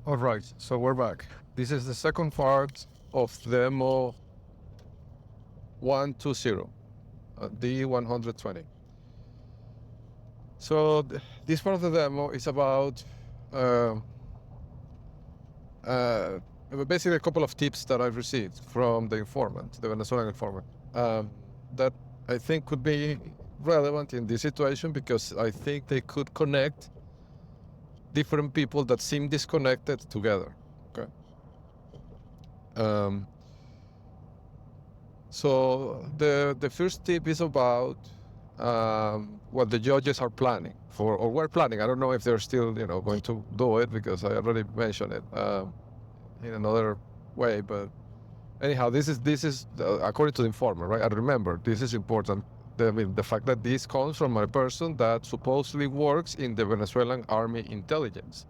All right, so we're back. This is the second part of demo 120, D120. So this part of the demo is about uh, uh, basically a couple of tips that I've received from the informant, the Venezuelan informant, that I think could be relevant in this situation because I think they could connect different people that seem disconnected together. Okay. Um, So the first tip is about what the judges are planning for, or were planning. I don't know if they're still, going to do it because I already mentioned it in another way. But anyhow, this is according to the informer, right? I remember this is important. The fact that this comes from a person that supposedly works in the Venezuelan army intelligence.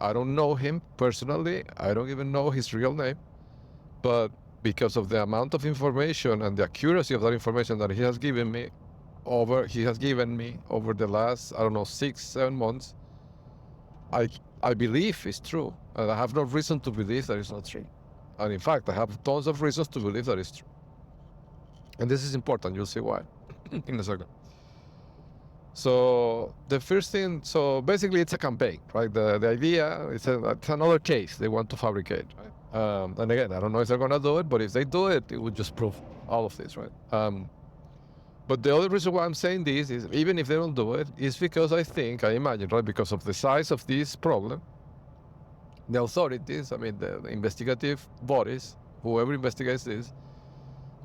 I don't know him personally. I don't even know his real name, but because of the amount of information and the accuracy of that information that he has given me over the last, I don't know, 6-7 months, I believe it's true, and I have no reason to believe that it's not true. And in fact, I have tons of reasons to believe that it's true. And this is important. You'll see why in a second. So the first thing, so basically it's a campaign, right? The idea is it's another case they want to fabricate, right? And again, I don't know if they're gonna do it, but if they do it, it would just prove all of this, right? But the other reason why I'm saying this is even if they don't do it, is because I imagine, right, because of the size of this problem, the authorities, I mean the investigative bodies, whoever investigates this,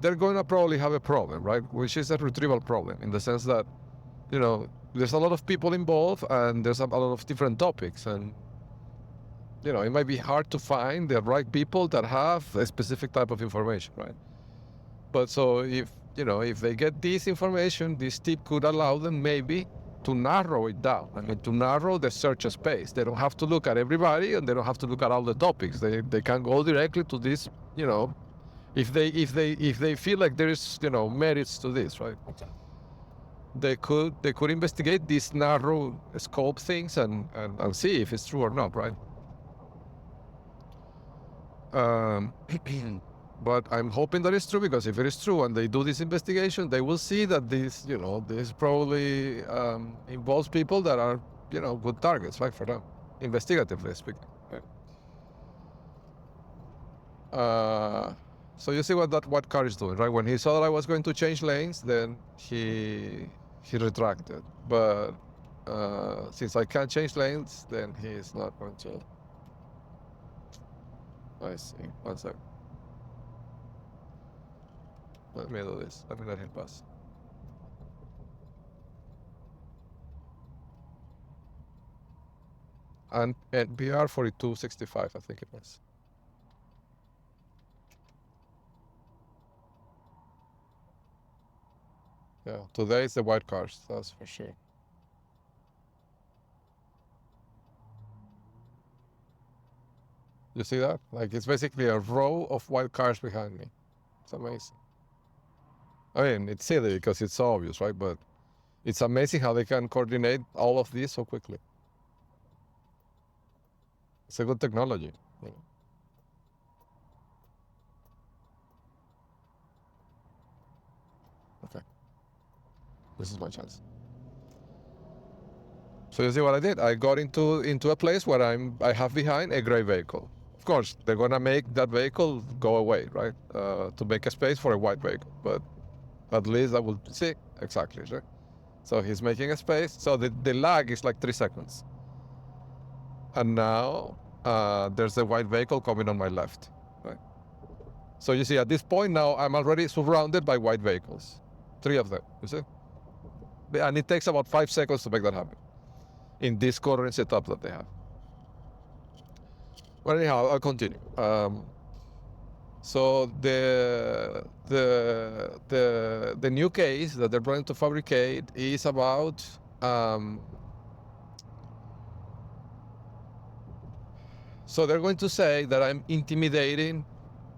they're going to probably have a problem, right? Which is a retrieval problem in the sense that, there's a lot of people involved and there's a lot of different topics, and it might be hard to find the right people that have a specific type of information, right? But so if they get this information, this tip could allow them maybe to narrow it down. I mean, to narrow the search space. They don't have to look at everybody and they don't have to look at all the topics. They can go directly to this, if they feel like there is, merits to this, right? They could investigate these narrow scope things and see if it's true or not, right? But I'm hoping that it's true, because if it is true and they do this investigation, they will see that this probably involves people that are, good targets, right, for them, investigatively speaking. Right? So you see what car is doing, right? When he saw that I was going to change lanes, then he retracted. But since I can't change lanes, then he is not going to. I see. One sec. Let me do this. Let me let him pass. And BR 4265, I think it was. Yeah, today it's the white cars, that's for sure. You see that? Like, it's basically a row of white cars behind me. It's amazing. I mean, it's silly because it's so obvious, right? But it's amazing how they can coordinate all of this so quickly. It's a good technology. Okay. This is my chance. So you see what I did? I got into a place where I have behind a gray vehicle. Of course, they're gonna make that vehicle go away, right? To make a space for a white vehicle. But at least I will see exactly, right? So he's making a space. So the lag is like 3 seconds. And now there's a white vehicle coming on my left, right? So you see, at this point now, I'm already surrounded by white vehicles. 3 of them, you see? And it takes about 5 seconds to make that happen in this current setup that they have. But anyhow, I'll continue. So the new case that they're trying to fabricate is about so they're going to say that I'm intimidating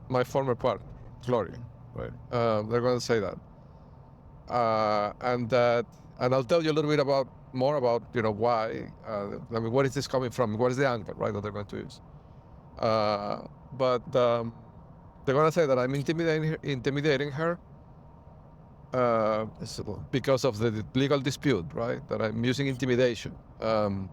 my former partner, Gloria, right? They're going to say that, and that And I'll tell you a little bit more about why. I mean, where is this coming from? What is the angle, right, that they're going to use? But they're going to say that I'm intimidating her because of the legal dispute, right? That I'm using intimidation, and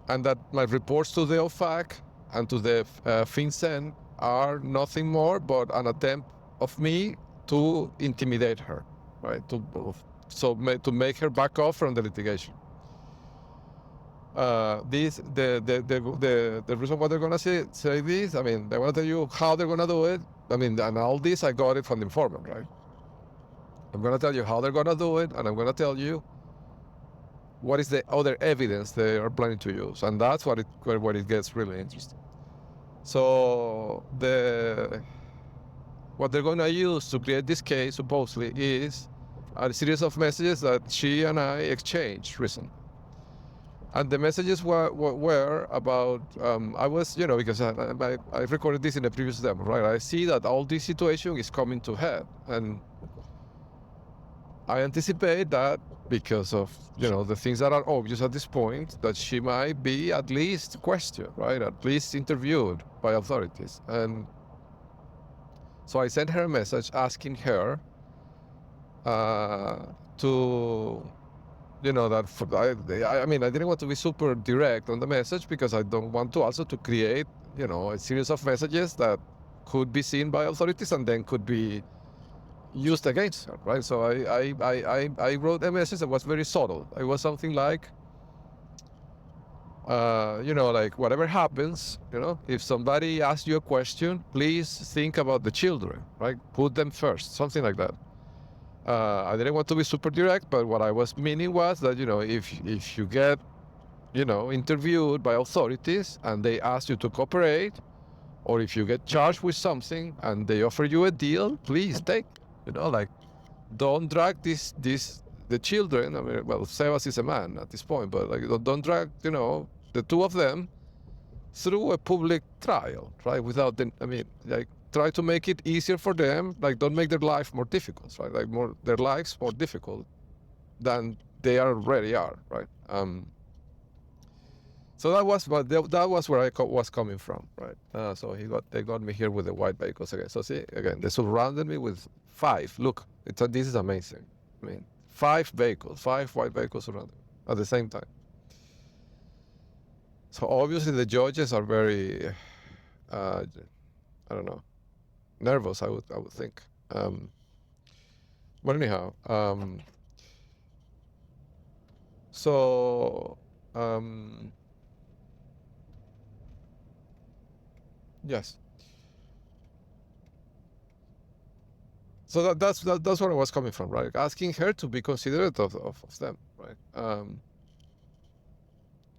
that my reports to the OFAC and to the FinCEN are nothing more but an attempt of me to intimidate her, right? To make her back off from the litigation. The reason why they're gonna say this, I mean, they want to tell you how they're gonna do it. I mean, and all this I got it from the informant, right? I'm gonna tell you how they're gonna do it, and I'm gonna tell you what is the other evidence they are planning to use, and that's where it gets really interesting. So what they're gonna use to create this case supposedly is a series of messages that she and I exchanged recently. And the messages were about, I was, because I recorded this in the previous demo, right? I see that all this situation is coming to head. And I anticipate that because of, the things that are obvious at this point, that she might be at least questioned, right? At least interviewed by authorities. And so I sent her a message asking her to... I mean, I didn't want to be super direct on the message because I don't want to also to create, a series of messages that could be seen by authorities and then could be used against her, right? So I wrote a message that was very subtle. It was something like, like whatever happens, if somebody asks you a question, please think about the children, right? Put them first, something like that. I didn't want to be super direct, but what I was meaning was that, if you get, interviewed by authorities and they ask you to cooperate, or if you get charged with something and they offer you a deal, please take, like, don't drag the children. I mean, well, Sebas is a man at this point, but like, don't drag, the two of them through a public trial, right? Without try to make it easier for them. Like, don't make their life more difficult, right? Like, their lives more difficult than they already are, right? So that was where I was coming from, right? So they got me here with the white vehicles again. So see, again, they surrounded me with 5. Look, this is amazing. I mean, 5 white vehicles surrounded at the same time. So obviously the judges are very, I don't know, nervous, I would think. But anyhow, yes. So that's where I was coming from, right? Asking her to be considerate of them, right?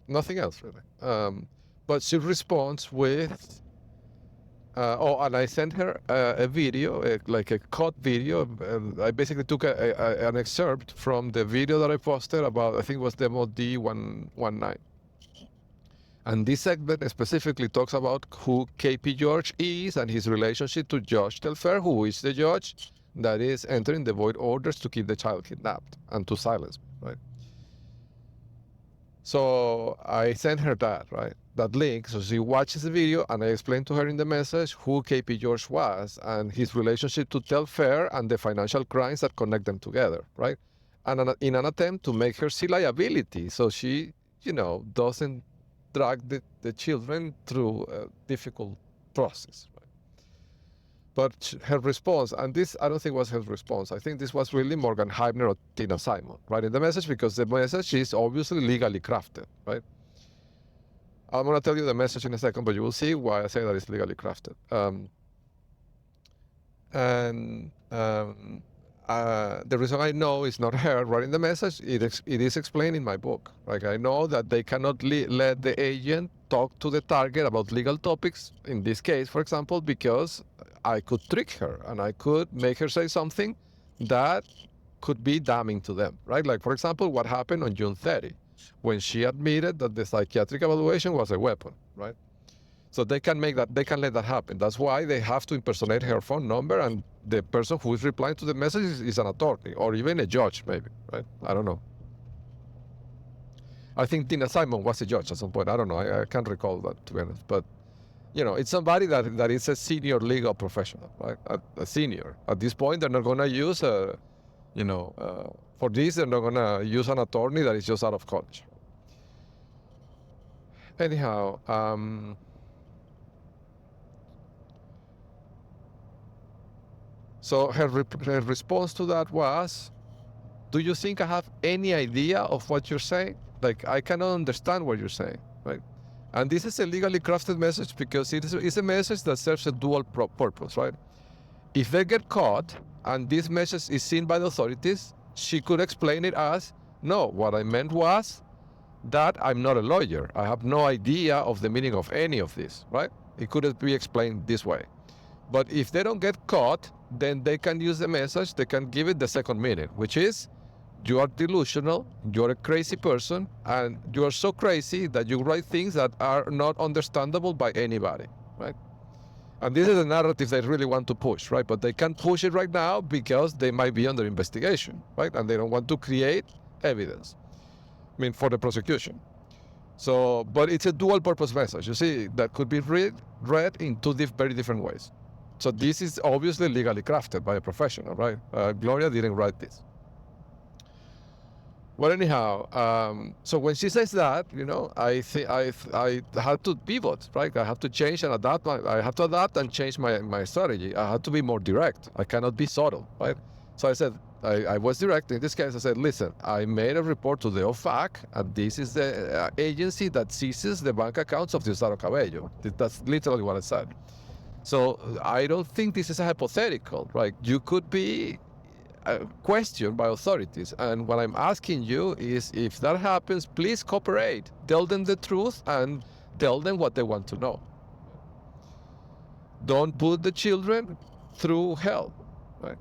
Nothing else really. But she responds with, and I sent her a video, like a cut video. I basically took an excerpt from the video that I posted about, I think it was demo D119. And this segment specifically talks about who KP George is and his relationship to Judge Telfair, who is the judge that is entering the void orders to keep the child kidnapped and to silence me, right? So I sent her that, right? That link. So she watches the video, and I explained to her in the message who KP George was and his relationship to Telfair and the financial crimes that connect them together, right? And in an attempt to make her see liability, so she, doesn't drag the children through a difficult process. Right? But her response, and this I don't think was her response, I think this was really Morgan Heibner or Tina Simon, right, in the message, because the message is obviously legally crafted, right? I'm going to tell you the message in a second, but you will see why I say that it's legally crafted. The reason I know it's not her writing the message, it is explained in my book. Like, I know that they cannot let the agent talk to the target about legal topics, in this case, for example, because I could trick her and I could make her say something that could be damning to them, right? Like, for example, what happened on June 30, when she admitted that the psychiatric evaluation was a weapon, right? So they can make that, they can let that happen. That's why they have to impersonate her phone number, and the person who is replying to the message is an attorney or even a judge, maybe, right? I don't know. I think Tina Simon was a judge at some point. I don't know. I can't recall that, to be honest. But, it's somebody that is a senior legal professional, right? A senior. At this point, they're not going to use for this, they're not going to use an attorney that is just out of college. Anyhow, so her response to that was, do you think I have any idea of what you're saying? Like, I cannot understand what you're saying, right? And this is a legally crafted message because it's a message that serves a dual purpose, right? If they get caught and this message is seen by the authorities, she could explain it as, no, what I meant was that I'm not a lawyer. I have no idea of the meaning of any of this, right? It could be explained this way. But if they don't get caught, then they can use the message, they can give it the second meaning, which is, you are delusional, you're a crazy person, and you are so crazy that you write things that are not understandable by anybody, right? And this is a narrative they really want to push, right? But they can't push it right now because they might be under investigation, right? And they don't want to create evidence, for the prosecution. So, but it's a dual purpose message, you see, that could be read in two very different ways. So this is obviously legally crafted by a professional, right? Gloria didn't write this. But anyhow, so when she says that, I had to pivot, right? I have to change and adapt. I have to adapt and change my strategy. I had to be more direct. I cannot be subtle, right? So I said, I was direct. In this case, I said, listen, I made a report to the OFAC, and this is the agency that seizes the bank accounts of Diosdado Cabello. That's literally what I said. So I don't think this is a hypothetical, right? You could be questioned by authorities, and what I'm asking you is, if that happens, please cooperate. Tell them the truth and tell them what they want to know. Don't put the children through hell, right?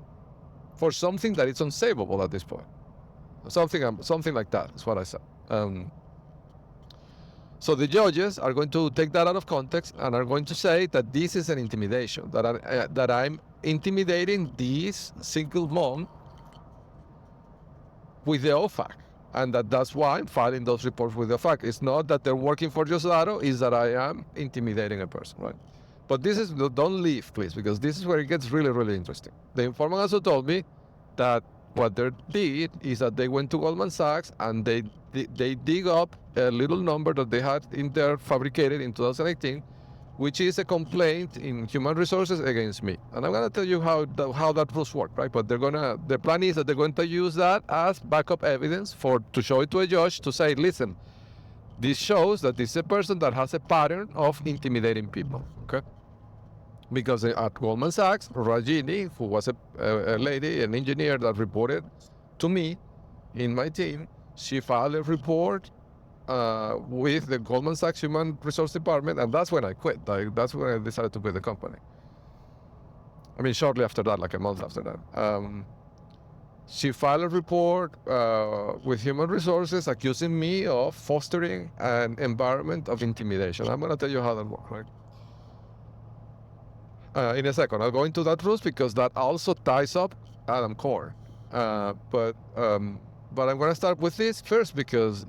For something that is unsavable at this point. Something like that is what I said. So the judges are going to take that out of context and are going to say that this is an intimidation, that I'm intimidating this single mom with the OFAC, and that's why I'm filing those reports with the OFAC. It's not that they're working for Diosdado, it's that I am intimidating a person, right? But don't leave, please, because this is where it gets really, really interesting. The informant also told me that what they did is that they went to Goldman Sachs and they dig up a little number that they had in there fabricated in 2018, which is a complaint in human resources against me. And I'm going to tell you how that rules work, right? But the plan is that they're going to use that as backup evidence to show it to a judge to say, listen, this shows that this is a person that has a pattern of intimidating people, okay? Because at Goldman Sachs, Rajini, who was a lady, an engineer that reported to me in my team, she filed a report with the Goldman Sachs Human Resource Department, and that's when I quit. That's when I decided to quit the company. Shortly after that, like a month after that. She filed a report with Human Resources accusing me of fostering an environment of intimidation. I'm going to tell you how that works, right? In a second, I'll go into that rules because that also ties up Adam Core. But I'm going to start with this first because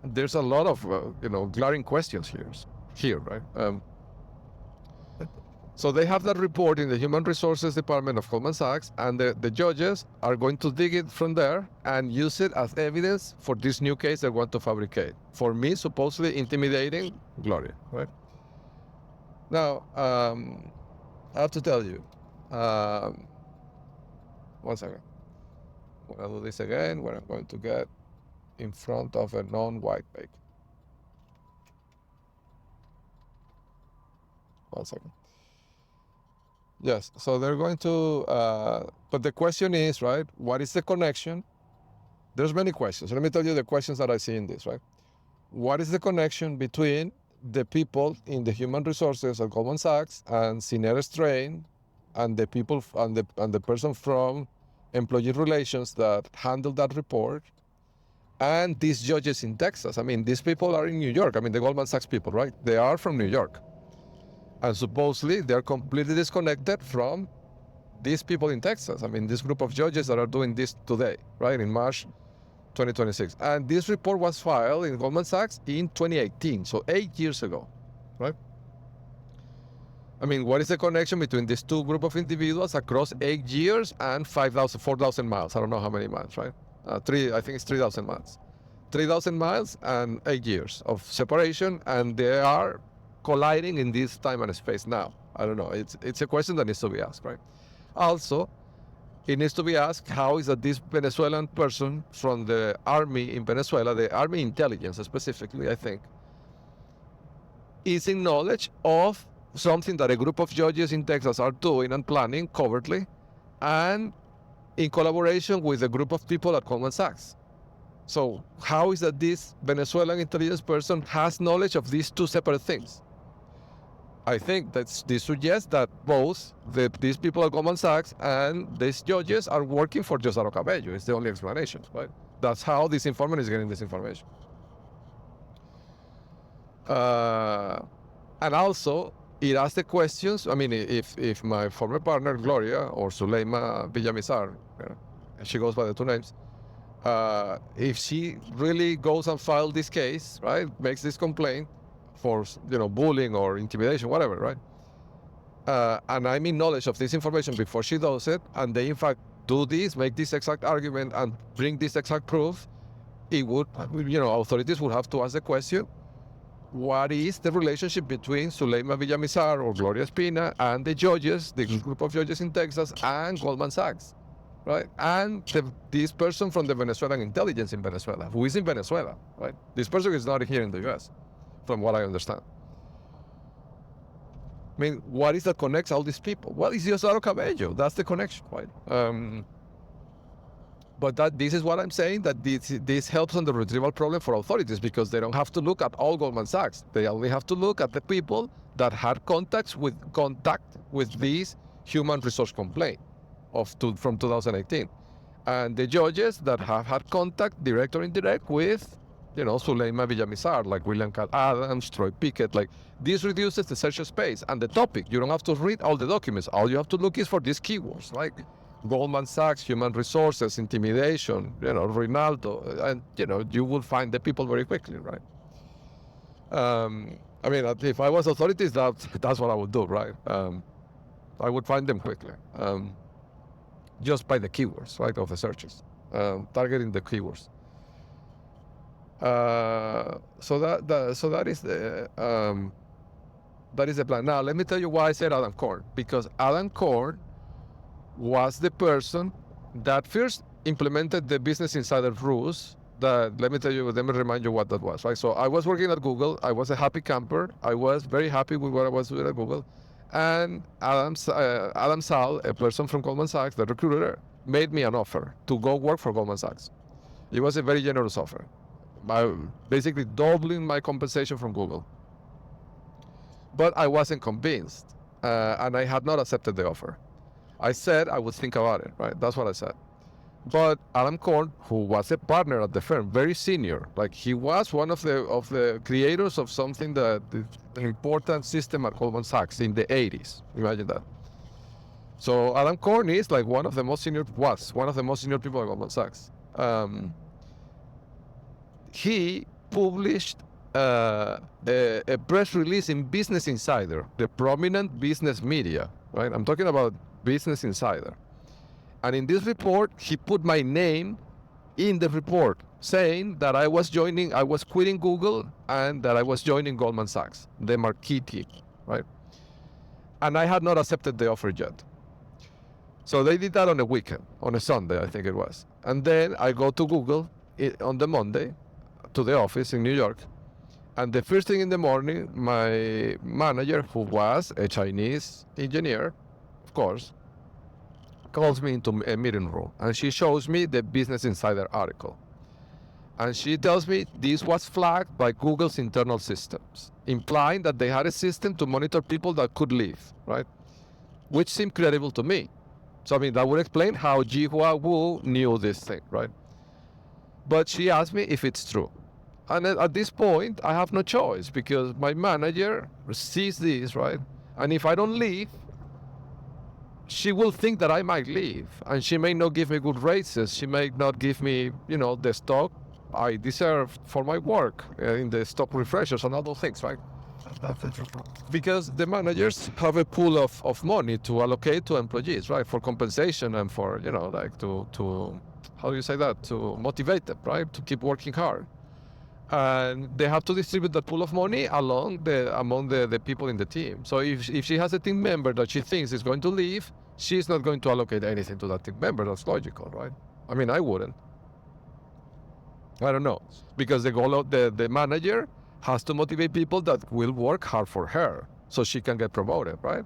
there's a lot of glaring questions here, right? So they have that report in the Human Resources Department of Goldman Sachs, and the judges are going to dig it from there and use it as evidence for this new case they want to fabricate. For me, supposedly intimidating Gloria, right? Now, I have to tell you, 1 second. I'm going to do this again, where I'm going to get in front of a non-white page. 1 second. Yes, so they're going to, but the question is, right, what is the connection? There's many questions. Let me tell you the questions that I see in this, right? What is the connection between the people in the human resources at Goldman Sachs and Sinera Strain and the people and the person from employee relations that handled that report and these judges in Texas? These people are in New York. The Goldman Sachs people, right? They are from New York. And supposedly they're completely disconnected from these people in Texas. I mean, this group of judges that are doing this today, right, in March 2026. And this report was filed in Goldman Sachs in 2018, so 8 years ago, right? I mean, what is the connection between these two group of individuals across 8 years and 5,000, 4,000 miles? I don't know how many miles, right? I think it's 3,000 miles. 3,000 miles and 8 years of separation, and they are colliding in this time and space now. I don't know. It's a question that needs to be asked, right? Also, it needs to be asked, how is that this Venezuelan person from the army in Venezuela, the army intelligence specifically, I think, is in knowledge of something that a group of judges in Texas are doing and planning covertly, and in collaboration with a group of people at Goldman Sachs. So how is that this Venezuelan intelligence person has knowledge of these two separate things? I think that this suggests that both these people at Goldman Sachs and these judges are working for Josaro Cabello. It's the only explanation, right? That's how this informant is getting this information. And also, it asks the questions. I mean, if my former partner, Gloria, or Suleima Villamizar, she goes by the two names, if she really goes and files this case, right, makes this complaint for, bullying or intimidation, whatever, right, and I'm in knowledge of this information before she does it, and they in fact do this, make this exact argument, and bring this exact proof, it would, authorities would have to ask the question, what is the relationship between Suleima Villamizar or Gloria Espina and the judges, the group of judges in Texas, and Goldman Sachs, right? And this person from the Venezuelan intelligence in Venezuela, who is in Venezuela, right? This person is not here in the US, from what I understand. I mean, what is that connects all these people? Well, it's Diosdado Cabello. That's the connection, right? But this is what I'm saying, that this helps on the retrieval problem for authorities, because they don't have to look at all Goldman Sachs. They only have to look at the people that had contact with this human resource complaint from 2018. And the judges that have had contact, direct or indirect, with, Suleima Villamizar, like William Cal Adams, Troy Pickett. Like, this reduces the search space and the topic. You don't have to read all the documents. All you have to look is for these keywords, like Goldman Sachs, human resources, intimidation, Ronaldo, and you will find the people very quickly, right? I mean, if I was authorities, that's what I would do, right? I would find them quickly, just by the keywords, right, of the searches, targeting the keywords. So that is the plan. Now, let me tell you why I said Adam Korn, because Adam Korn was the person that first implemented the Business Insider rules. Let me remind you what that was, right? So I was working at Google. I was a happy camper. I was very happy with what I was doing at Google. And Adam Sal, a person from Goldman Sachs, the recruiter, made me an offer to go work for Goldman Sachs. It was a very generous offer, basically doubling my compensation from Google. But I wasn't convinced, and I had not accepted the offer. I said I would think about it, right? That's what I said. But Adam Korn, who was a partner at the firm, very senior, like he was one of the creators of something that an important system at Goldman Sachs in the 80s. Imagine that. So Adam Korn is like one of the most senior people at Goldman Sachs. He published a press release in Business Insider, the prominent business media, right? I'm talking about Business Insider. And in this report, he put my name in the report, saying that I was quitting Google and that I was joining Goldman Sachs, the marquee team, right? And I had not accepted the offer yet. So they did that on a weekend, on a Sunday, I think it was. And then I go to Google on the Monday, to the office in New York. And the first thing in the morning, my manager, who was a Chinese engineer, of course, calls me into a meeting room, and she shows me the Business Insider article. And she tells me this was flagged by Google's internal systems, implying that they had a system to monitor people that could leave, right? Which seemed credible to me. So, I mean, that would explain how Jihua Wu knew this thing, right? But she asked me if it's true. And at this point, I have no choice, because my manager sees this, right? And if I don't leave, she will think that I might leave, and she may not give me good raises. She may not give me, the stock I deserve for my work in the stock refreshers and other things, right? Because the managers have a pool of money to allocate to employees, right, for compensation and for, like to how do you say that, to motivate them, right, to keep working hard. And they have to distribute that pool of money among the people in the team. So if she has a team member that she thinks is going to leave, she's not going to allocate anything to that team member. That's logical, right? I mean, I wouldn't. I don't know, because the goal of the manager has to motivate people that will work hard for her so she can get promoted, right?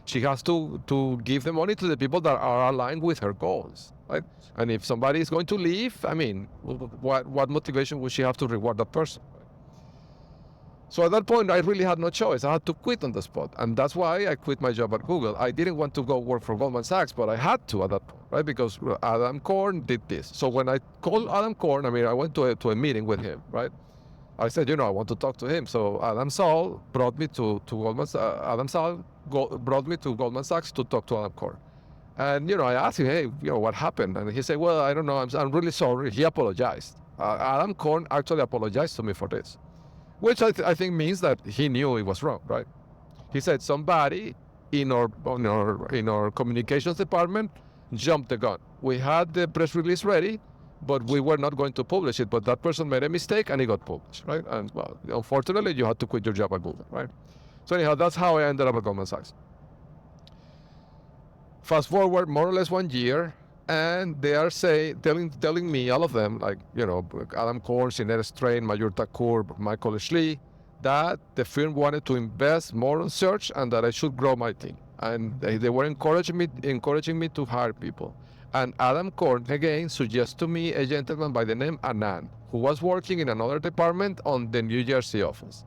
She has to give the money to the people that are aligned with her goals, right? And if somebody is going to leave, what motivation would she have to reward that person? So at that point, I really had no choice. I had to quit on the spot. And that's why I quit my job at Google. I didn't want to go work for Goldman Sachs, but I had to at that point, right? Because Adam Korn did this. So when I called Adam Korn, I went to a meeting with him, right? I said, I want to talk to him. So Adam Saul brought me to Goldman Sachs. Adam Saul brought me to Goldman Sachs to talk to Adam Korn. And, I asked him, hey, what happened? And he said, well, I don't know. I'm really sorry. He apologized. Adam Korn actually apologized to me for this, which I think means that he knew it was wrong, right? He said somebody in our communications department jumped the gun. We had the press release ready, but we were not going to publish it. But that person made a mistake and it got published, right? And well, unfortunately, you had to quit your job at Google, right? So anyhow, that's how I ended up at Goldman Sachs. Fast forward more or less 1 year, and they are telling me, all of them, like, Adam Korn, Sinead Strain, Mayur Thakur, Michael Schlee, that the firm wanted to invest more on search and that I should grow my team. And they were encouraging me to hire people. And Adam Korn, again, suggests to me a gentleman by the name Anand, who was working in another department on the New Jersey office.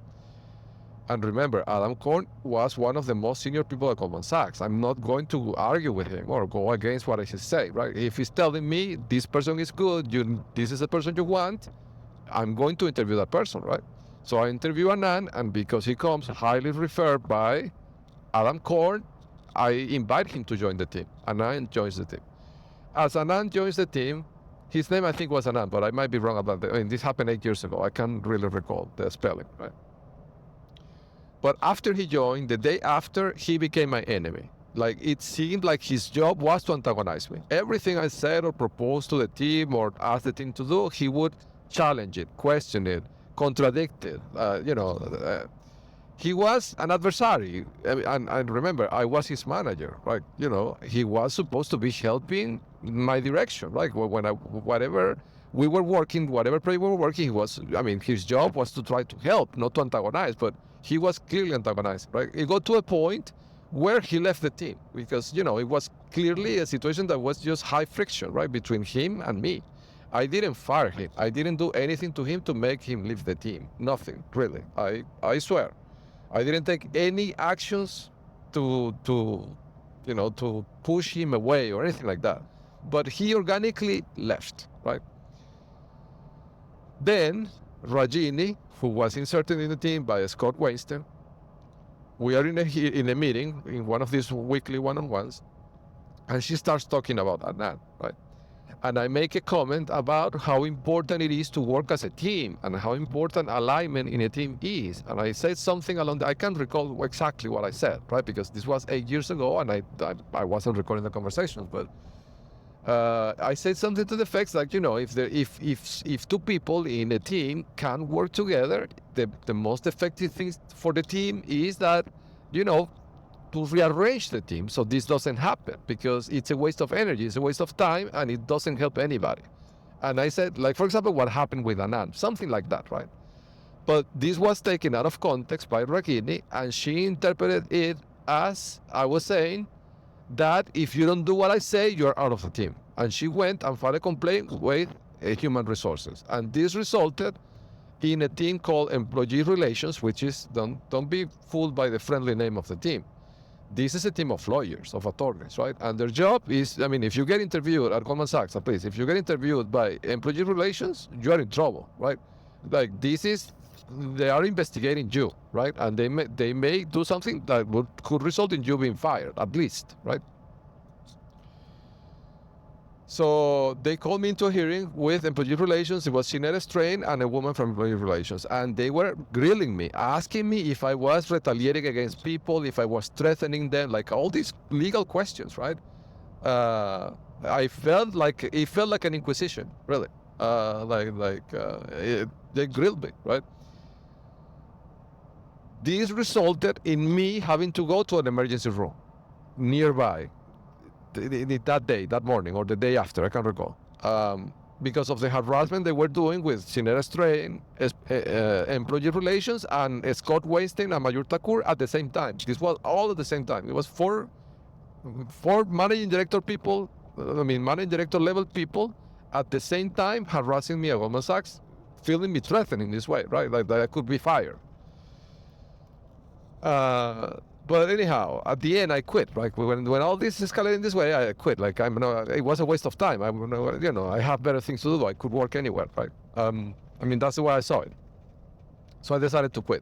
And remember, Adam Korn was one of the most senior people at Goldman Sachs. I'm not going to argue with him or go against what he say, right? If he's telling me this person is good, this is the person you want, I'm going to interview that person, right? So I interview Anand, and because he comes highly referred by Adam Korn, I invite him to join the team. Anand joins the team. As Anand joins the team, his name I think was Anand, but I might be wrong about that. This happened 8 years ago. I can't really recall the spelling, right? But after he joined, the day after, he became my enemy. Like, it seemed like his job was to antagonize me. Everything I said or proposed to the team or asked the team to do, he would challenge it, question it, contradict it. He was an adversary. And remember, I was his manager, right? He was supposed to be helping my direction, right? Whatever we were working, whatever project we were working, his job was to try to help, not to antagonize, but he was clearly antagonized, right? It got to a point where he left the team because, it was clearly a situation that was just high friction, right, between him and me. I didn't fire him. I didn't do anything to him to make him leave the team. Nothing, really. I swear. I didn't take any actions to push him away or anything like that. But he organically left, right? Then Rajini, who was inserted in the team by Scott Weinstein, we are in a meeting, in one of these weekly one-on-ones, and she starts talking about Anand, right? And I make a comment about how important it is to work as a team and how important alignment in a team is. And I said something I can't recall exactly what I said, right? Because this was 8 years ago and I wasn't recording the conversations, but I said something to the effect like, if two people in a team can work together, the most effective thing for the team is that, to rearrange the team so this doesn't happen, because it's a waste of energy, it's a waste of time, and it doesn't help anybody. And I said, like, for example, what happened with Anand, something like that, right? But this was taken out of context by Ragini, and she interpreted it as I was saying that if you don't do what I say, you're out of the team. And she went and filed a complaint with Human Resources. And this resulted in a team called Employee Relations, which is, don't be fooled by the friendly name of the team. This is a team of lawyers, of attorneys, right? And their job is, if you get interviewed at Goldman Sachs, please, if you get interviewed by Employee Relations, you are in trouble, right? Like, this is they are investigating you, right? And they may do something that could result in you being fired, at least, right? So they called me into a hearing with employee relations. It was Jeanette Strain and a woman from employee relations. And they were grilling me, asking me if I was retaliating against people, if I was threatening them, like all these legal questions, right? I felt like it felt like an inquisition, really. They grilled me, right? This resulted in me having to go to an emergency room nearby that day, that morning, or the day after, I can't recall, because of the harassment they were doing with Sinera Strain, employee relations, and Scott Weinstein and Mayur Thakur at the same time. This was all at the same time. It was four managing director people, managing director level people at the same time harassing me at Goldman Sachs, feeling me threatening this way, right? Like that I could be fired. But anyhow, at the end, I quit. Right when all this escalated this way, I quit. Like it was a waste of time. I have better things to do. I could work anywhere, right? That's the way I saw it. So I decided to quit.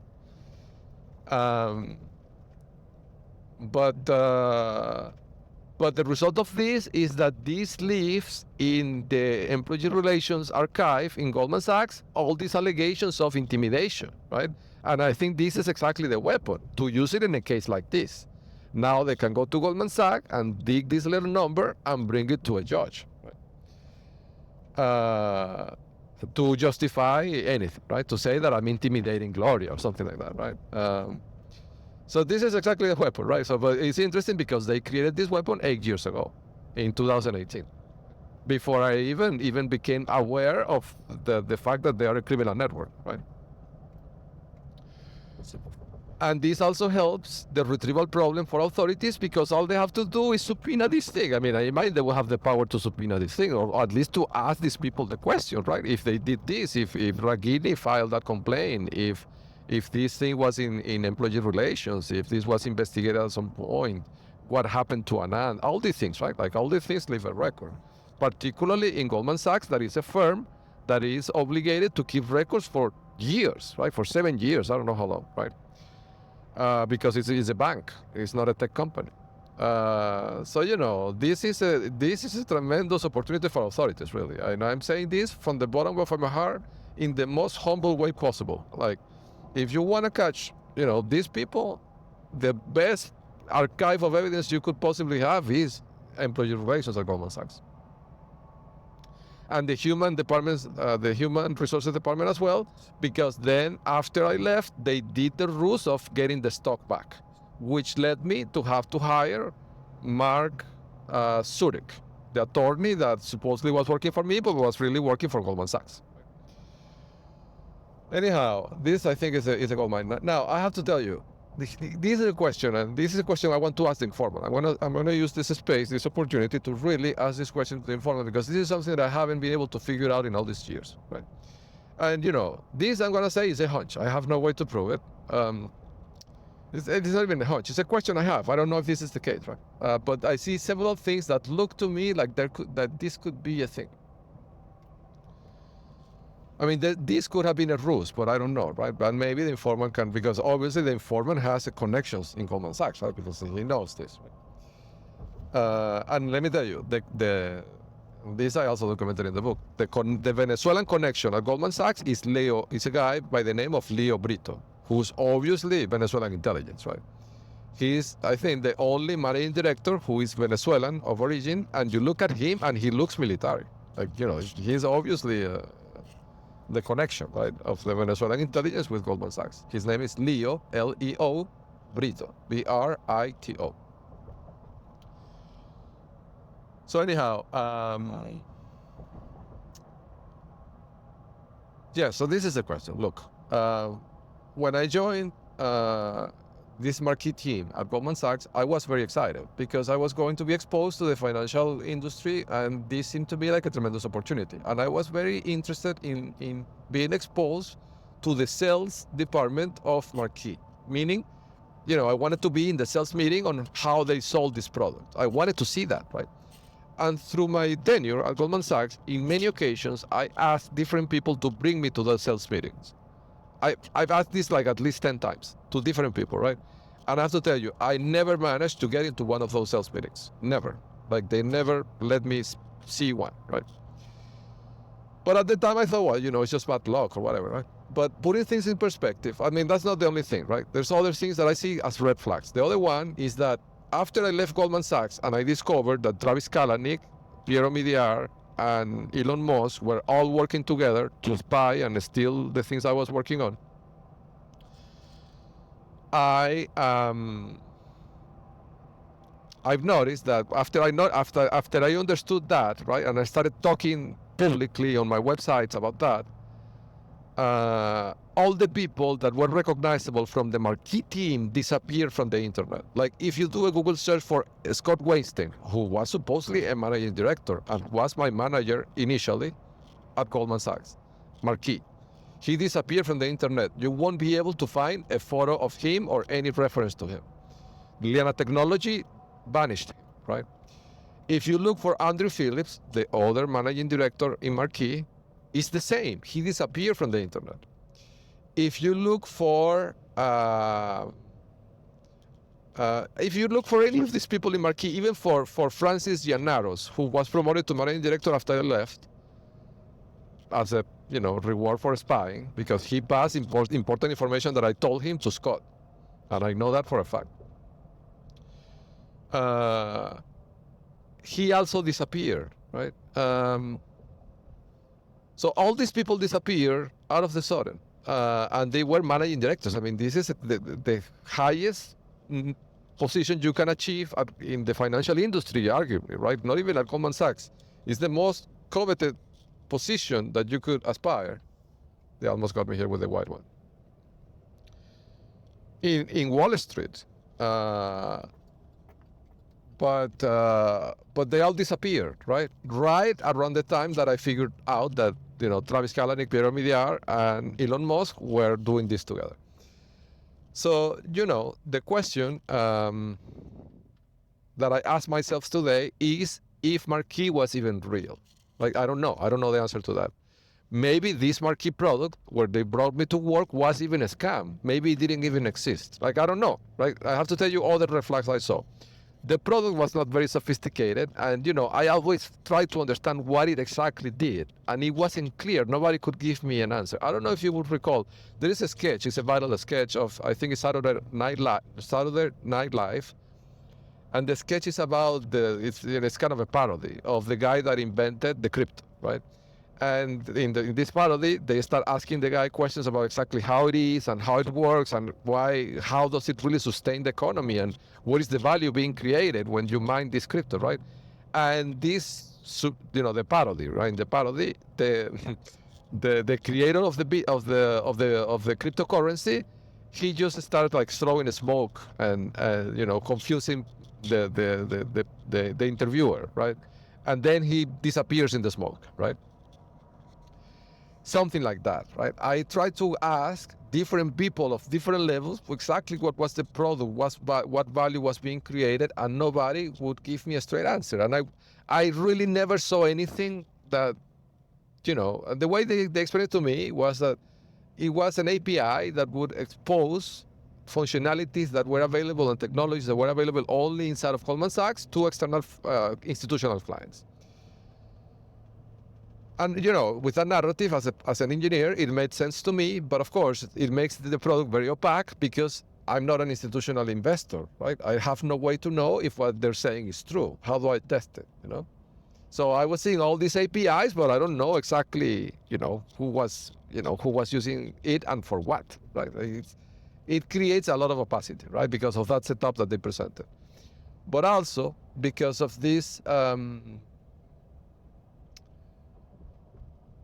But the result of this is that this leaves in the employee relations archive in Goldman Sachs all these allegations of intimidation, right? And I think this is exactly the weapon to use it in a case like this. Now they can go to Goldman Sachs and dig this little number and bring it to a judge, right? To justify anything, right? To say that I'm intimidating Gloria or something like that, right? So this is exactly the weapon, right? But it's interesting because they created this weapon 8 years ago, in 2018, before I even became aware of the fact that they are a criminal network, right? And this also helps the retrieval problem for authorities because all they have to do is subpoena this thing. I imagine they will have the power to subpoena this thing, or at least to ask these people the question, right? If they did this, if Ragini filed that complaint, if this thing was in employee relations, if this was investigated at some point, what happened to Anand, all these things, right? Like all these things leave a record. Particularly in Goldman Sachs, that is a firm that is obligated to keep records for years, right? For 7 years, I don't know how long, right? Because it's a bank, it's not a tech company. So this is a tremendous opportunity for authorities, really. And I'm saying this from the bottom of my heart in the most humble way possible. Like, if you want to catch, these people, the best archive of evidence you could possibly have is employee relations at Goldman Sachs. And the human departments, the human resources department as well, because then after I left, they did the rules of getting the stock back, which led me to have to hire Mark Zurich, the attorney that supposedly was working for me, but was really working for Goldman Sachs. Anyhow, this I think is a gold mine. Now I have to tell you, this is a question, and this is a question I want to ask the informant. I'm gonna use this space, this opportunity to really ask this question to the informant because this is something that I haven't been able to figure out in all these years, right? And this I'm gonna say is a hunch. I have no way to prove it. It's not even a hunch. It's a question I have. I don't know if this is the case, right? But I see several things that look to me like that this could be a thing. This could have been a ruse, but I don't know, right? But maybe the informant can, because obviously the informant has connections in Goldman Sachs, right? Because he knows this, right? And let me tell you, this I also documented in the book. The Venezuelan connection at Goldman Sachs is a guy by the name of Leo Brito, who's obviously Venezuelan intelligence, right? He's, I think, the only managing director who is Venezuelan of origin, and you look at him and he looks military. Like, he's obviously the connection, right, of the Venezuelan intelligence with Goldman Sachs. His name is Leo, Leo Brito, Brito. So anyhow, so this is the question. Look, when I joined this marquee team at Goldman Sachs, I was very excited because I was going to be exposed to the financial industry, and this seemed to be like a tremendous opportunity. And I was very interested in being exposed to the sales department of Marquee, meaning, I wanted to be in the sales meeting on how they sold this product. I wanted to see that, right? And through my tenure at Goldman Sachs, in many occasions, I asked different people to bring me to those sales meetings. I've asked this like at least 10 times to different people, right? And I have to tell you, I never managed to get into one of those sales meetings. Never. Like they never let me see one, right? But at the time I thought, well, it's just bad luck or whatever, right? But putting things in perspective, I mean, that's not the only thing, right? There's other things that I see as red flags. The other one is that after I left Goldman Sachs and I discovered that Travis Kalanick, Piero Midyar, and Elon Musk were all working together to spy and steal the things I was working on, I've noticed that after I understood that, right, and I started talking publicly on my websites about that, all the people that were recognizable from the Marquee team disappeared from the internet. Like if you do a Google search for Scott Weinstein, who was supposedly a managing director and was my manager initially at Goldman Sachs, Marquee, he disappeared from the internet. You won't be able to find a photo of him or any reference to him. Liana Technology vanished, right? If you look for Andrew Phillips, the other managing director in Marquee, it's the same. He disappeared from the internet. If you look for any of these people in Marquee, even for Francis Llanaros, who was promoted to managing director after I left, as a reward for spying, because he passed important information that I told him to Scott, and I know that for a fact. He also disappeared, right? So all these people disappear out of the sudden, and they were managing directors. I mean, this is the highest position you can achieve in the financial industry, arguably, right? Not even at Goldman Sachs. It's the most coveted position that you could aspire. They almost got me here with the white one. In Wall Street, but they all disappeared, right? Right around the time that I figured out that Travis Kalanick, Piero Midyar, and Elon Musk were doing this together. So the question that I ask myself today is if Marquee was even real. Like I don't know the answer to that. Maybe this Marquee product where they brought me to work was even a scam. Maybe it didn't even exist. Like I don't know. Right? I have to tell you all the red flags I saw. The product was not very sophisticated, and I always tried to understand what it exactly did, and it wasn't clear. Nobody could give me an answer. I don't know if you would recall. There is a sketch. It's a viral sketch of, I think it's Saturday Night Live, and the sketch is about it's kind of a parody of the guy that invented the crypto, right? And in this parody, they start asking the guy questions about exactly how it is and how it works and how does it really sustain the economy and what is the value being created when you mine this crypto, right? And this, the parody, right? In the parody, the creator of the cryptocurrency, he just started like throwing smoke and confusing the interviewer, right? And then he disappears in the smoke, right? Something like that, right? I tried to ask different people of different levels exactly what was the product, what value was being created, and nobody would give me a straight answer. And I really never saw anything that, the way they explained it to me was that it was an API that would expose functionalities that were available and technologies that were available only inside of Goldman Sachs to external institutional clients. And with that narrative, as an engineer, it made sense to me. But of course, it makes the product very opaque because I'm not an institutional investor, right? I have no way to know if what they're saying is true. How do I test it? So I was seeing all these APIs, but I don't know exactly, who was using it and for what, right? It creates a lot of opacity, right? Because of that setup that they presented, but also because of this.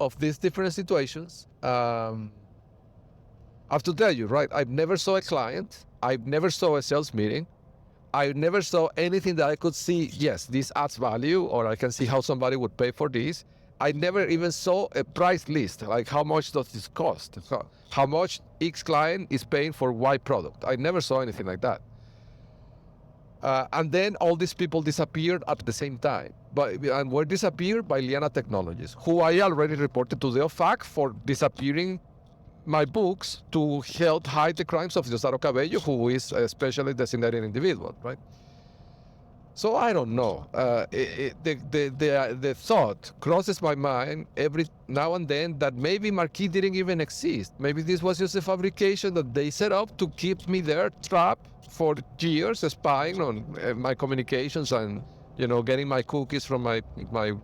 Of these different situations, I have to tell you, right? I've never saw a client. I've never saw a sales meeting. I never saw anything that I could see, yes, this adds value, or I can see how somebody would pay for this. I never even saw a price list, like how much does this cost? How much X client is paying for Y product? I never saw anything like that. And then all these people disappeared at the same time. And were disappeared by Liana Technologies, who I already reported to the OFAC for disappearing my books to help hide the crimes of Diosdado Cabello, who is a specially designated individual, right? So I don't know. The thought crosses my mind every now and then that maybe Marquis didn't even exist. Maybe this was just a fabrication that they set up to keep me there trapped for years, spying on my communications and getting my cookies from my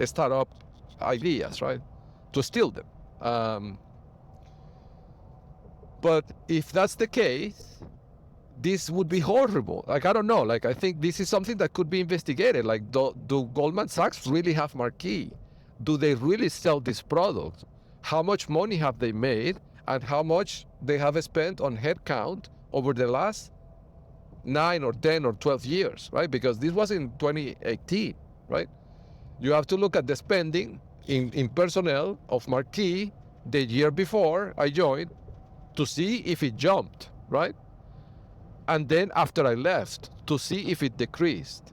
startup ideas, right? To steal them. But if that's the case, this would be horrible. Like, I don't know. Like, I think this is something that could be investigated. Like, do Goldman Sachs really have Marquis? Do they really sell this product? How much money have they made? And how much they have spent on headcount over the last 9 or 10 or 12 years, right? Because this was in 2018, right? You have to look at the spending in personnel of Marquis the year before I joined to see if it jumped, right? And then after I left to see if it decreased.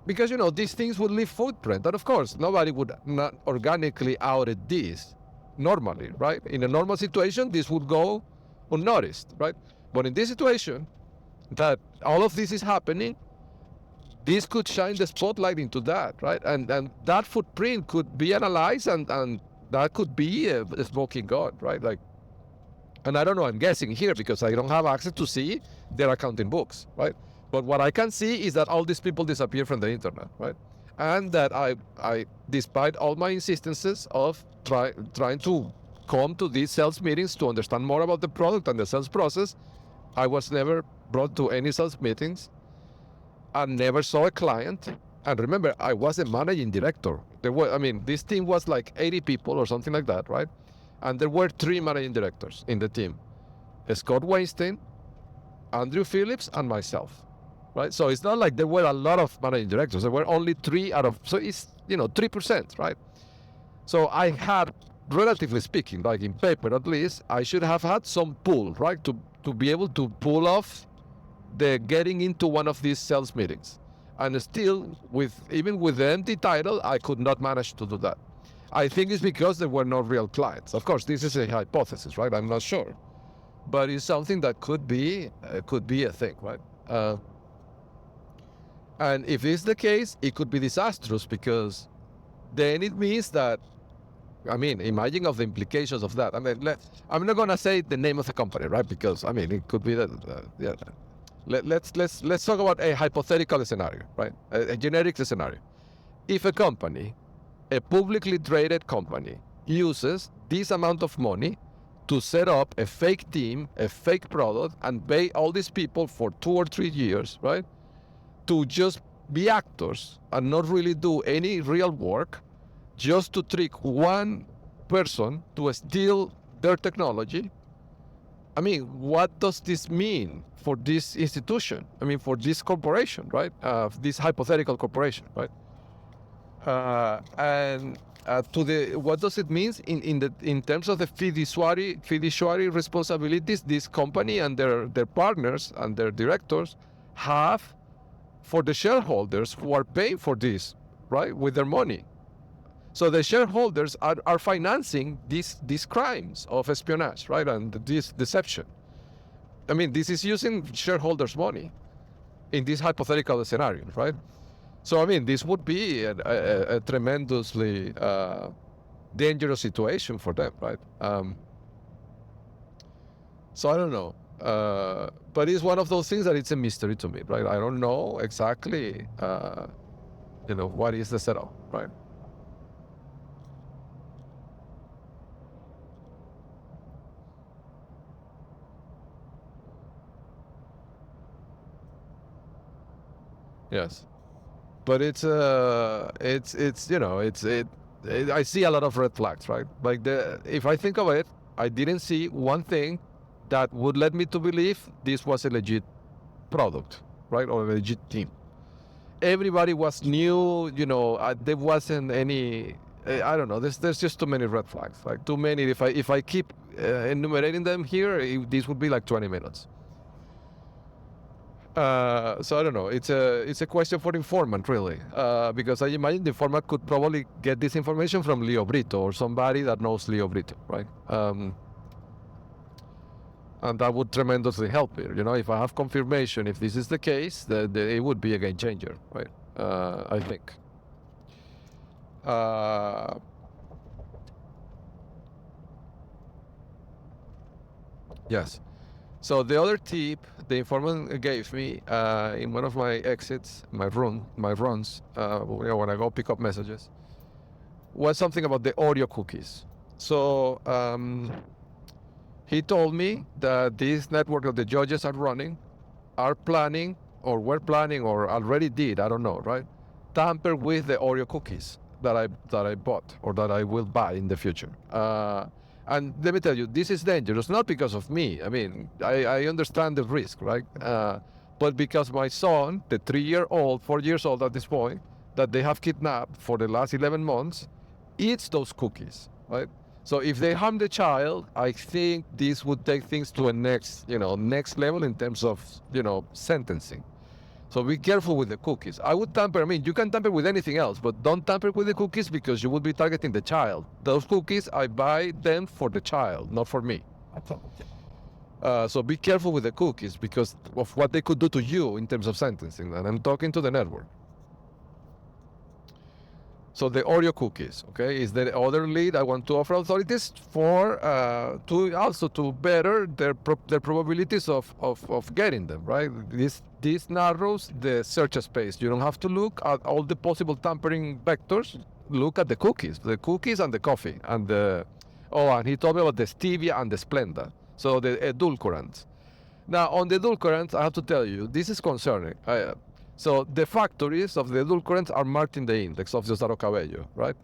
Because, these things would leave footprint. And of course, nobody would not organically audit this normally, right? In a normal situation, this would go unnoticed, right? But in this situation, that all of this is happening, this could shine the spotlight into that, right? And that footprint could be analyzed and that could be a smoking gun, right? Like, and I don't know, I'm guessing here because I don't have access to see their accounting books, right? But what I can see is that all these people disappear from the internet, right? And that I despite all my insistences of trying to come to these sales meetings to understand more about the product and the sales process, I was never brought to any sales meetings and never saw a client. And remember, I was a managing director. This team was like 80 people or something like that, right? And there were 3 managing directors in the team: Scott Weinstein, Andrew Phillips, and myself, right? So it's not like there were a lot of managing directors. There were only 3 out of, so it's, 3%, right? So I had, relatively speaking, like in paper at least, I should have had some pull, right? To be able to pull off the getting into one of these sales meetings. And still, even with the empty title, I could not manage to do that. I think it's because there were no real clients. Of course, this is a hypothesis, right? I'm not sure, but it's something that could be a thing, right? And if it's the case, it could be disastrous because then it means that, imagine of the implications of that. I'm not gonna say the name of the company, right? Because it could be that. Yeah. Let's talk about a hypothetical scenario, right? A generic scenario. If a company, a publicly traded company, uses this amount of money to set up a fake team, a fake product, and pay all these people for 2 or 3 years, right? To just be actors and not really do any real work, just to trick one person to steal their technology. What does this mean for this institution? For this corporation, right? This hypothetical corporation, right? What does it mean in terms of the fiduciary responsibilities this company and their partners and their directors have for the shareholders who are paying for this, right, with their money? So the shareholders are financing these crimes of espionage, right, and this deception. This is using shareholders' money in this hypothetical scenario, right? So, this would be a tremendously dangerous situation for them, right? So I don't know. But it's one of those things that it's a mystery to me, right? I don't know exactly, what is the setup, right? Yes. But I see a lot of red flags, right? Like if I think of it, I didn't see one thing that would lead me to believe this was a legit product, right? Or a legit team. Everybody was new, there wasn't any, I don't know, there's just too many red flags, like too many. If I keep enumerating them here, this would be like 20 minutes. So I don't know. It's a question for informant, really, because I imagine the informant could probably get this information from Leo Brito or somebody that knows Leo Brito, right? And that would tremendously help here. If I have confirmation, if this is the case, it would be a game changer, right? I think. Yes. So the other tip the informant gave me in one of my exits, my runs, when I go pick up messages, was something about the Oreo cookies. So he told me that this network that the judges are running are planning, or were planning, or already did, I don't know, right? Tamper with the Oreo cookies that I bought or that I will buy in the future. And let me tell you, this is dangerous, not because of me. I mean, I understand the risk, right? But because my son, the 3-year-old, 4 years old at this point, that they have kidnapped for the last 11 months, eats those cookies, right? So if they harm the child, I think this would take things to a next level in terms of, sentencing. So be careful with the cookies. I would tamper. I mean, you can tamper with anything else, but don't tamper with the cookies because you will be targeting the child. Those cookies, I buy them for the child, not for me. So be careful with the cookies because of what they could do to you in terms of sentencing. And I'm talking to the network. So the Oreo cookies, okay, is the other lead I want to offer authorities for to better their probabilities of getting them, right? This narrows the search space. You don't have to look at all the possible tampering vectors. Look at the cookies and the coffee and and he told me about the stevia and the Splenda. So the edulcorants. Now on the edulcorants, I have to tell you, this is concerning. So the factories of the edulcorants are marked in the index of Diosdado Cabello, right?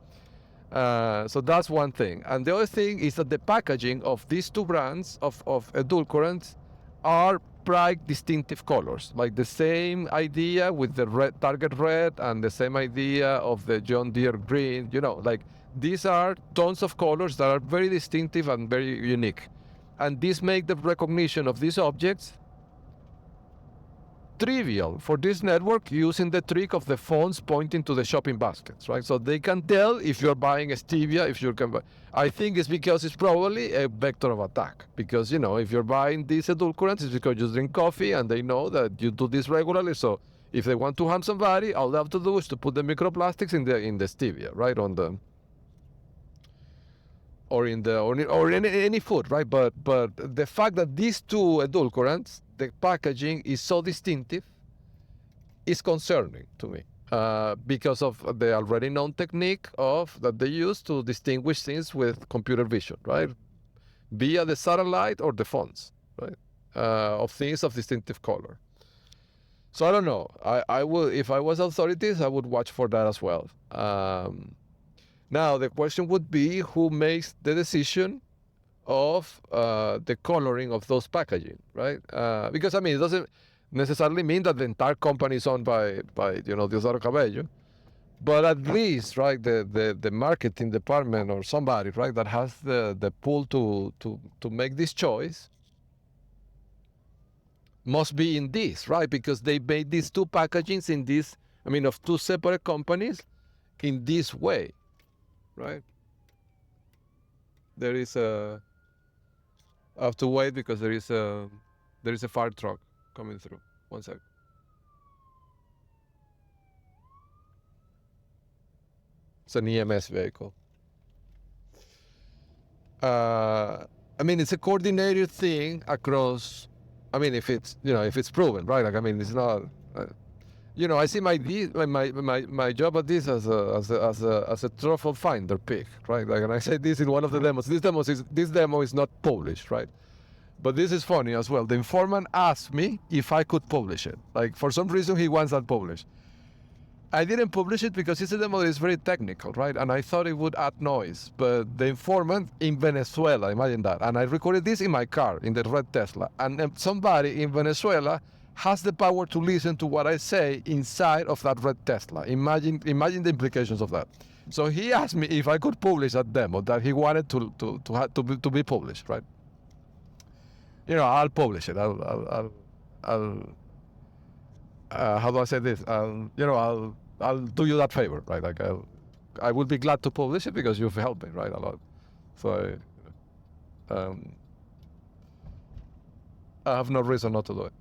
So that's one thing. And the other thing is that the packaging of these two brands of edulcorants are bright distinctive colors, like the same idea with the red Target red and the same idea of the John Deere green, like these are tons of colors that are very distinctive and very unique. And this makes the recognition of these objects trivial for this network using the trick of the phones pointing to the shopping baskets, right? So they can tell if you're buying a stevia, if you're I think it's because it's probably a vector of attack. Because, if you're buying these edulcorants, it's because you drink coffee and they know that you do this regularly. So if they want to harm somebody, all they have to do is to put the microplastics in the stevia, right? Or in any food, right? But the fact that these two edulcorants, the packaging is so distinctive, is concerning to me because of the already known technique that they use to distinguish things with computer vision, right? Via the satellite or the fonts, right? Of things of distinctive color. So I don't know. I would, if I was authorities, I would watch for that as well. Now, the question would be who makes the decision of the coloring of those packaging, right? Because, it doesn't necessarily mean that the entire company is owned by Diosdado Cabello, but at least, right, the marketing department or somebody, right, that has the pull to make this choice must be in this, right? Because they made these two packagings in this, of two separate companies in this way. Right? There is I have to wait because there is a fire truck coming through. One sec. It's an EMS vehicle. It's a coordinated thing across. If it's proven, right? It's not. I see my job at this as a truffle finder pig, right? Like, and I say this in one of the demos. This demo is not published, right? But this is funny as well. The informant asked me if I could publish it. Like, for some reason, he wants that published. I didn't publish it because it's a demo that is very technical, right? And I thought it would add noise. But the informant in Venezuela, imagine that. And I recorded this in my car, in the red Tesla. And somebody in Venezuela has the power to listen to what I say inside of that red Tesla. Imagine the implications of that. So he asked me if I could publish that demo that he wanted to be published, right? I'll publish it. I'll how do I say this? I'll do you that favor, right? Like I would be glad to publish it because you've helped me, right, a lot. So I have no reason not to do it.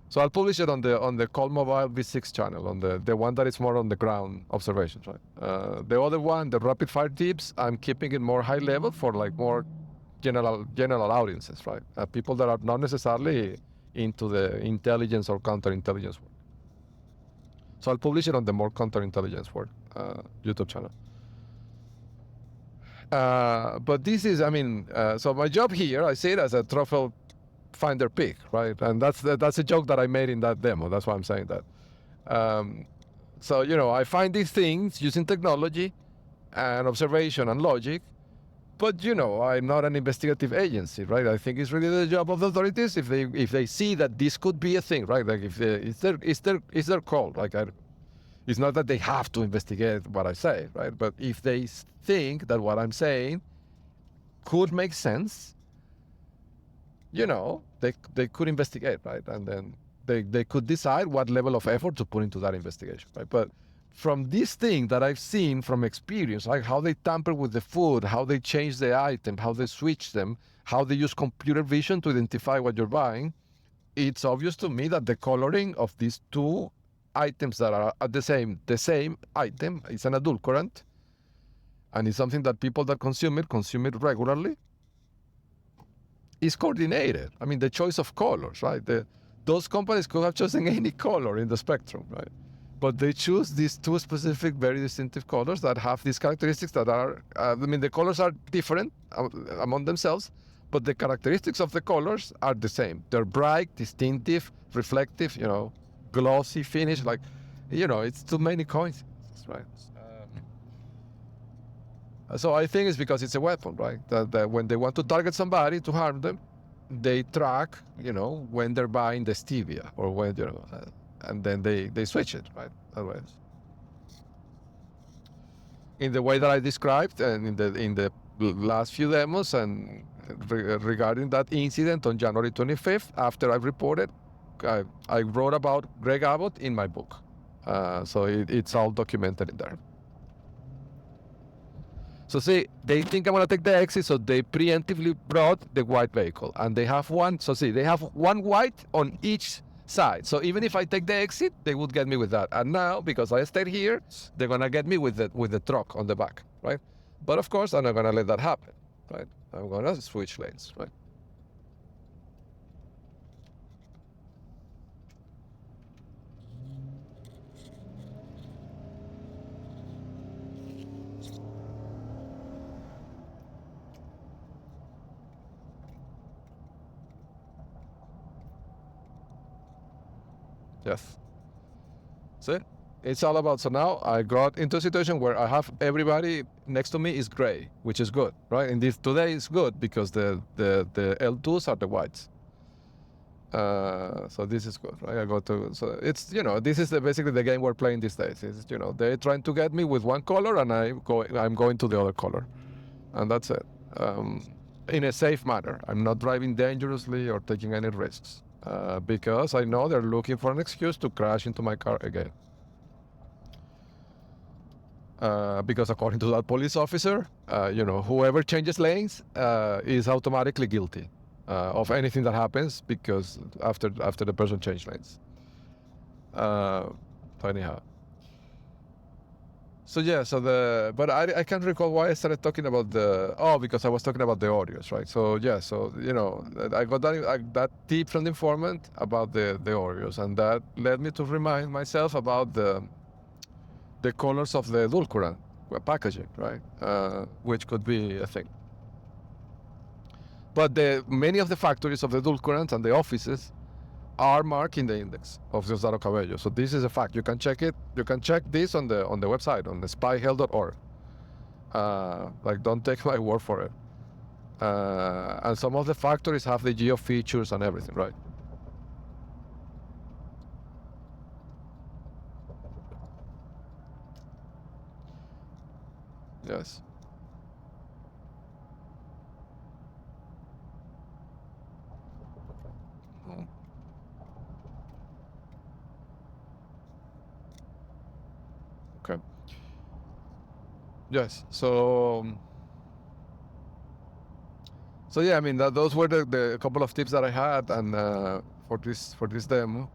So I'll publish it on the Call Mobile V6 channel, on the one that is more on the ground observations, right? The other one, the rapid fire tips, I'm keeping it more high level for like more general audiences, right? People that are not necessarily into the intelligence or counterintelligence work. So I'll publish it on the more counterintelligence work YouTube channel. But this is, I mean, so my job here, I see it as a truffle finder pig, right? And that's a joke that I made in that demo. That's why I'm saying that. So, I find these things using technology and observation and logic, but, I'm not an investigative agency, right? I think it's really the job of the authorities if they see that this could be a thing, right? Like if it's their call. Like it's not that they have to investigate what I say, right? But if they think that what I'm saying could make sense, they could investigate, right? And then they could decide what level of effort to put into that investigation, right? But from this thing that I've seen from experience, like how they tamper with the food, how they change the item, how they switch them, how they use computer vision to identify what you're buying, it's obvious to me that the coloring of these two items that are at the same item is an adulterant, and it's something that people that consume it regularly, is coordinated. I mean, the choice of colors, right? Those companies could have chosen any color in the spectrum, right? But they choose these two specific, very distinctive colors that have these characteristics that are, the colors are different among themselves, but the characteristics of the colors are the same. They're bright, distinctive, reflective, glossy finish. Like, it's too many coincidences, right? So I think it's because it's a weapon, right? That when they want to target somebody to harm them, they track, when they're buying the stevia or when, and then they switch it, right? Otherwise, in the way that I described and in the last few demos and regarding that incident on January 25th, after I reported, I wrote about Greg Abbott in my book. So it's all documented in there. So see, they think I'm gonna take the exit, so they preemptively brought the white vehicle, and they have one. So see, they have one white on each side. So even if I take the exit, they would get me with that. And now, because I stayed here, they're gonna get me with the truck on the back, right? But of course, I'm not gonna let that happen, right? I'm gonna switch lanes, right? Yes. See? It's all about, so now I got into a situation where I have everybody next to me is gray, which is good, right? And this today is good because the L2s are the whites. So this is good, right? I go to, so it's, this is basically the game we're playing these days. It's, they're trying to get me with one color and I'm going to the other color. And that's it. In a safe manner. I'm not driving dangerously or taking any risks. Because I know they're looking for an excuse to crash into my car again. Because according to that police officer, whoever changes lanes is automatically guilty of anything that happens because after the person changed lanes. Anyhow. So yeah, but I can't recall why I started talking about because I was talking about the Oreos, right? So yeah, so I got that tip from the informant about the Oreos, and that led me to remind myself about the colors of the edulcorant packaging, right? Which could be a thing. But many of the factories of the edulcorants and the offices are marked in the index of Diosdado Cabello. So this is a fact. You can check it. You can check this on the website, on the spyhell.org. Don't take my word for it. And some of the factories have the geo features and everything, right? Yes. Mm. Okay. Yes. So So yeah, I mean those were the couple of tips that I had, and for this demo,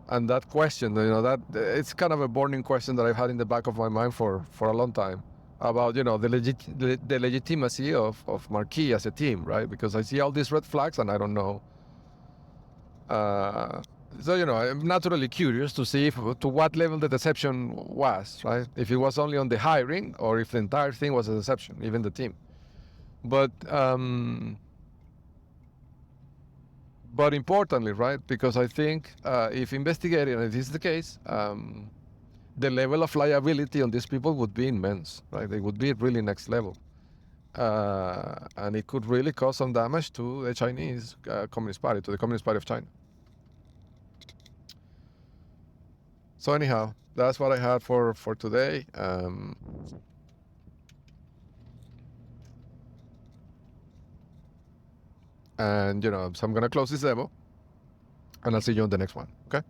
and that question, that it's kind of a burning question that I've had in the back of my mind for a long time about the legitimacy of Marquee as a team, right? Because I see all these red flags and I don't know. So I'm naturally curious to see to what level the deception was, right? If it was only on the hiring or if the entire thing was a deception, even the team. But importantly, right? Because I think if investigating, and if this is the case, the level of liability on these people would be immense, right? They would be really next level. And it could really cause some damage to the Chinese Communist Party, to the Communist Party of China. So anyhow, that's what I had for today. And so I'm gonna close this demo, and I'll see you on the next one. Okay.